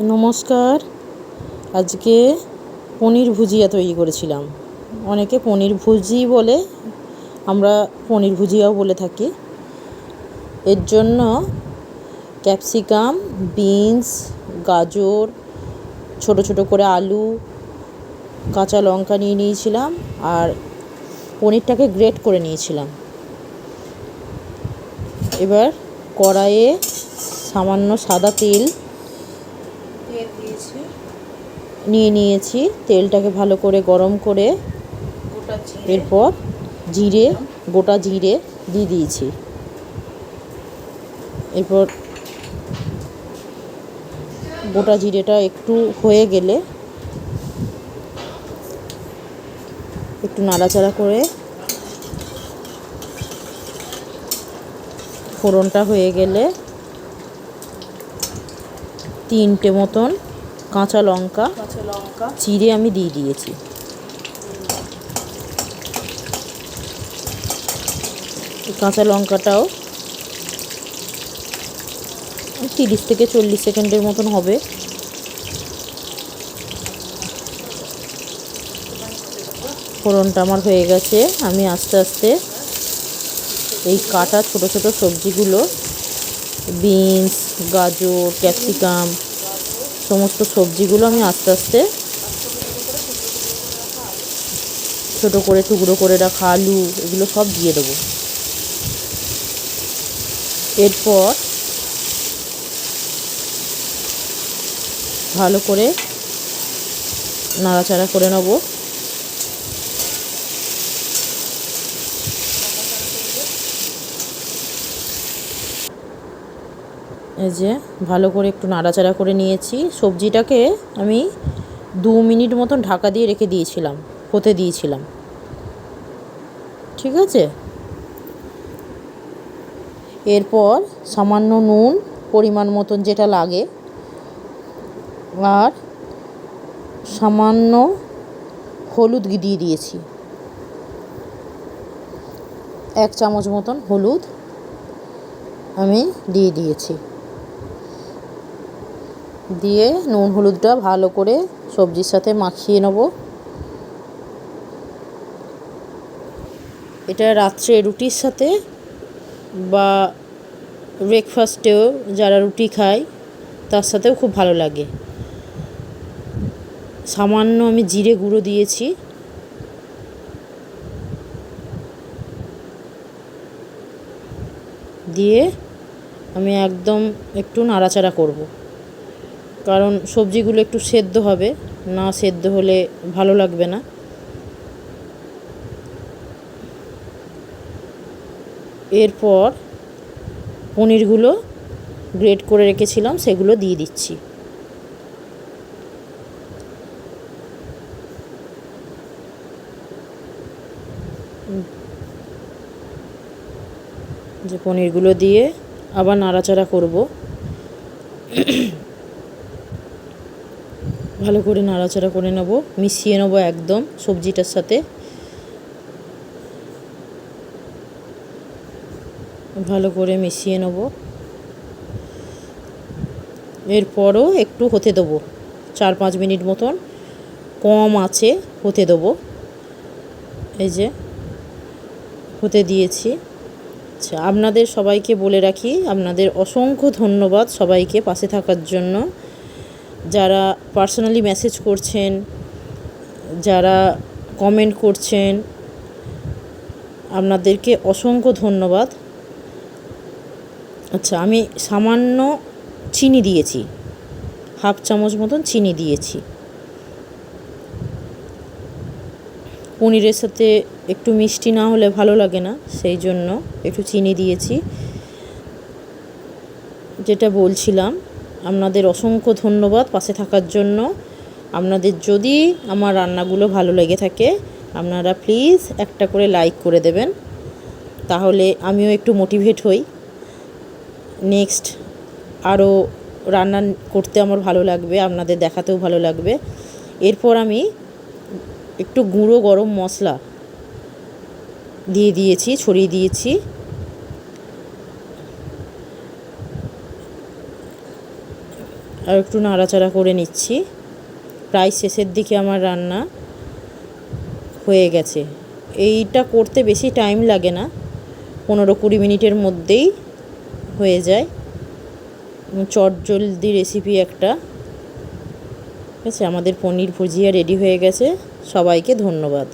নমস্কার। আজকে পনির ভুজিয়া তৈরি করেছিলাম। অনেকে পনির ভুজি বলে, আমরা পনির ভুজিয়াও বলে থাকি। এর জন্য ক্যাপসিকাম, বিনস, গাজর, ছোট ছোট করে আলু, কাঁচা লঙ্কা নিয়ে নিয়েছিলাম আর পনিরটাকে গ্রেট করে নিয়েছিলাম। এবার কড়াইয়ে সামান্য সাদা তেল নিয়েছি। তেলটাকে ভালো করে গরম করে এরপর গোটা জিরে দিয়ে দিয়েছি। এরপর গোটা জিরেটা একটু হয়ে গেলে একটু নাড়াচাড়া করে ফোড়নটা হয়ে গেলে 3টে মতন কাঁচা লঙ্কা চিড়ে আমি দিয়ে দিয়েছি। কাঁচা লঙ্কাটাও 30 থেকে 40 সেকেন্ডের মতন হবে। ফোড়নটা আমার হয়ে গেছে। আমি আস্তে আস্তে এই কাটা ছোট ছোট সবজিগুলো, বিনস, গাজর, ক্যাপসিকাম, সমস্ত সবজিগুলো আমি আস্তে আস্তে ছোটো করে টুকরো করে রাখা আলু, এগুলো সব দিয়ে দেবো। এরপর ভালো করে নাড়াচাড়া করে নেব। এই যে ভালো করে একটু নাড়াচাড়া করে নিয়েছি। সবজিটাকে আমি 2 মিনিট মতন ঢাকা দিয়ে রেখে দিয়েছিলাম, হতে দিয়েছিলাম। ঠিক আছে। এরপর সামান্য নুন, পরিমাণ মতন যেটা লাগে, আর সামান্য হলুদ দিয়ে দিয়েছি। 1 চামচ মতন হলুদ আমি দিয়ে দিয়েছি। দিয়ে নুন হলুদটা ভালো করে সবজির সাথে মাখিয়ে নেব। এটা রাত্রে রুটির সাথে বা ব্রেকফাস্টেও যারা রুটি খায় তার সাথেও খুব ভালো লাগে। সামান্য আমি জিরে গুঁড়ো দিয়েছি। দিয়ে আমি একদম একটু নাড়াচাড়া করব, কারণ সবজিগুলো একটু সেদ্ধ হবে, না সেদ্ধ হলে ভালো লাগবে না। এরপর পনিরগুলো গ্রেট করে রেখেছিলাম সেগুলো দিয়ে দিচ্ছি। যে পনিরগুলো দিয়ে আবার নাড়াচাড়া করব। ভালো করে নাড়াচাড়া করে নেব, মিশিয়ে নেব একদম সবজিটার সাথে। ভালো করে মিশিয়ে নেব। এরপরও একটু হতে দেবো, 4-5 মিনিট মতন কম আঁচে হতে দেবো। এই যে হতে দিয়েছি। আচ্ছা, আপনাদের সবাইকে বলে রাখি, আপনাদের অসংখ্য ধন্যবাদ সবাইকে পাশে থাকার জন্য। যারা পার্সোনালি মেসেজ করছেন, যারা কমেন্ট করছেন, আপনাদেরকে অসংখ্য ধন্যবাদ। আচ্ছা, আমি সামান্য চিনি দিয়েছি, 1/2 চামচ মতন চিনি দিয়েছি। পনিরের সাথে একটু মিষ্টি না হলে ভালো লাগে না, সেই জন্য একটু চিনি দিয়েছি। যেটা বলছিলাম, আপনাদের অসংখ্য ধন্যবাদ পাশে থাকার জন্য। আপনাদের যদি আমার রান্নাগুলো ভালো লেগে থাকে, আপনারা প্লিজ একটা করে লাইক করে দেবেন, তাহলে আমিও একটু মোটিভেট হই। নেক্সট আরও রান্না করতে আমার ভালো লাগবে, আপনাদের দেখাতেও ভালো লাগবে। এরপর আমি একটু গুঁড়ো গরম মশলা দিয়ে দিয়েছি, ছড়িয়ে দিয়েছি। আর একটু নাড়াচাড়া করে নিচ্ছি। প্রায় শেষের দিকে আমার রান্না হয়ে গেছে। এইটা করতে বেশি টাইম লাগে না, 15-20 মিনিটের মধ্যেই হয়ে যায়। চটজলদি রেসিপি একটা। ঠিক আছে, আমাদের পনির ভুজিয়া রেডি হয়ে গেছে। সবাইকে ধন্যবাদ।